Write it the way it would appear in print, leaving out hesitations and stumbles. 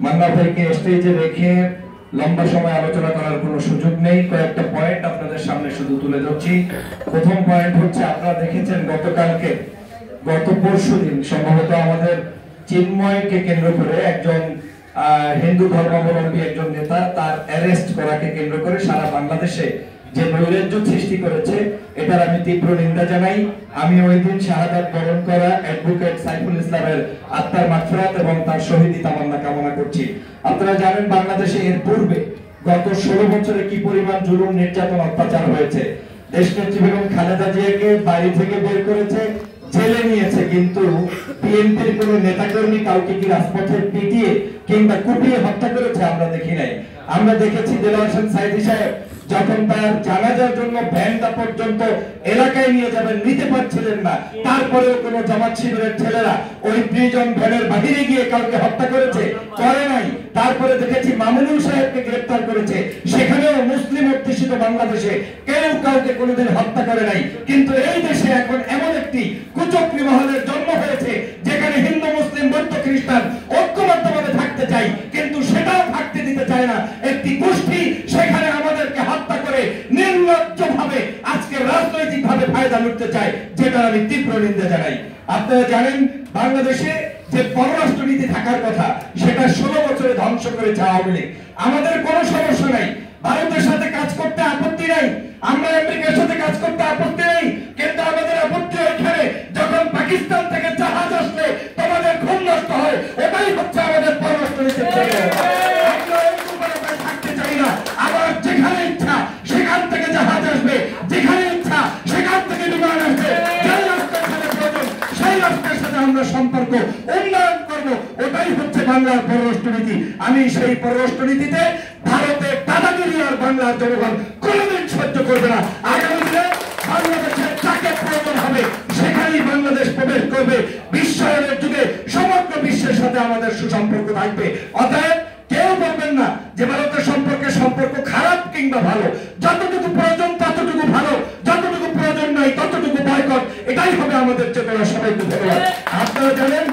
মান্না ভাইকে স্টেজে রেখে লম্বা সময় আলোচনা করার কোনো সুযোগ নেই। কয়েকটা পয়েন্ট আপনাদের সামনে শুধু তুলে ধরছি। প্রথম পয়েন্ট হচ্ছে, আপনারা দেখেছেন গত পরশুদিন সম্ভবত আমাদের চিন্ময়কে কেন্দ্র করে একজন হিন্দু ধর্মাবলম্বী একজন নেতা তার অ্যারেস্ট করাকে কেন্দ্র করে সারা বাংলাদেশে যে নৈরাজ্য সৃষ্টি করেছে, এটার আমি তীব্র নিন্দা জানাই। আমি ওই দিন শাহাদাত বরণ করা অ্যাডভোকেট সাইফুল ইসলামের আত্মার মাগফিরাত এবং তার শহীদি তামান্না কামনা করছি। আপনারা জানেন বাংলাদেশে এর পূর্বে গত 16 বছরে কি পরিমাণ জুলুম, নির্যাতন, অত্যাচার হয়েছে। দেশনেত্রী বেগম খালেদা জিয়াকে বাড়ি থেকে বের করেছে, জেলে নিয়েছে, কিন্তু বিএনপির কোন নেতাকর্মী কাউকে কি রাজপথে পিটিয়ে কিংবা কুপিয়ে হত্যা করেছে আমরা দেখি নাই। আমরা দেখেছি দেলোয়ার হোসেন সাইদি সাহেব যখন তার জানাজার জন্য ভ্যানটা পর্যন্ত এলাকায় নিয়ে যাবেন, নিতে পারছিলেন না, তারপরেও কোন জামাত শিবিরের ছেলেরা ওই প্রিজন ভ্যানের বাহিরে গিয়ে কাউকে হত্যা করেছে? করে নাই। তারপরে দেখেছি মামুনুল সাহেবকে গ্রেফতার করেছে, সেখানেও মুসলিম অধ্যুষিত বাংলাদেশে কেউ কাউকে কোনোদিন হত্যা করে নাই। কিন্তু এই দেশে এখন এমন একটি কুচক্রী মহলের জন্ম হয়েছে যেখানে হিন্দু, মুসলিম, বৌদ্ধ, খ্রিস্টান ঐক্যবদ্ধভাবে থাকতে চাই, কিন্তু সেটাও থাকতে দিতে চায় না একটি গোষ্ঠী। সেখানে আমাদেরকে হত্যা করে নির্লজ্জভাবে আজকে রাজনৈতিকভাবে ফায়দা লুটতে চায়, যেটা আমি তীব্র নিন্দা জানাই। আপনারা জানেন বাংলাদেশে যে পররাষ্ট্রনীতি থাকার কথা, সেটা 16 বছরে ধ্বংস করেছে আওয়ামী লীগ। আমাদের কোনো সমস্যা নাই, ভারতের সাথে কাজ করতে আপত্তি নাই, আমরা আমেরিকার সাথে কাজ করতে আপত্তি নাই, কিন্তু আমাদের আপত্তি এখানে যখন পাকিস্তান থেকে জাহাজ আসলে তোমাদের ঘুম নষ্ট হয়, এটাই হচ্ছে আমাদের পররাষ্ট্রনীতি। থাকতে চাই না। আবার যেখানে ইচ্ছা সেখান থেকে জাহাজ আসবে, যেখানে ইচ্ছা সেখান থেকে বিমান আসবে, সেই রাষ্ট্রের সাথে প্রয়োজন সেই রাষ্ট্রের সাথে আমরা সম্পর্ক উন্নয়ন করব, ওটাই হচ্ছে বাংলার পররাষ্ট্রনীতি। আমি সেই পররাষ্ট্রনীতিতে ভারতের দাদাগিরি আর বাংলার জনগণ কোনোদিন সহ্য করবে না। আগামী দিনে বাংলাদেশের যাকে প্রয়োজন হবে সেখানেই বাংলাদেশ প্রবেশ করবে। বিশ্বায়নের যুগে সমগ্র বিশ্বের সাথে আমাদের সুসম্পর্ক থাকবে। অতএব কেউ বলবেন না যে ভারতের সম্পর্ক খারাপ কিংবা ভালো। যতটুকু প্রয়োজন ততটুকু ভালো, যতটুকু প্রয়োজন নাই ততটুকু বয়কট, এটাই হবে আমাদের চেতনা। সবাইকে ধন্যবাদ। আপনারা জানেন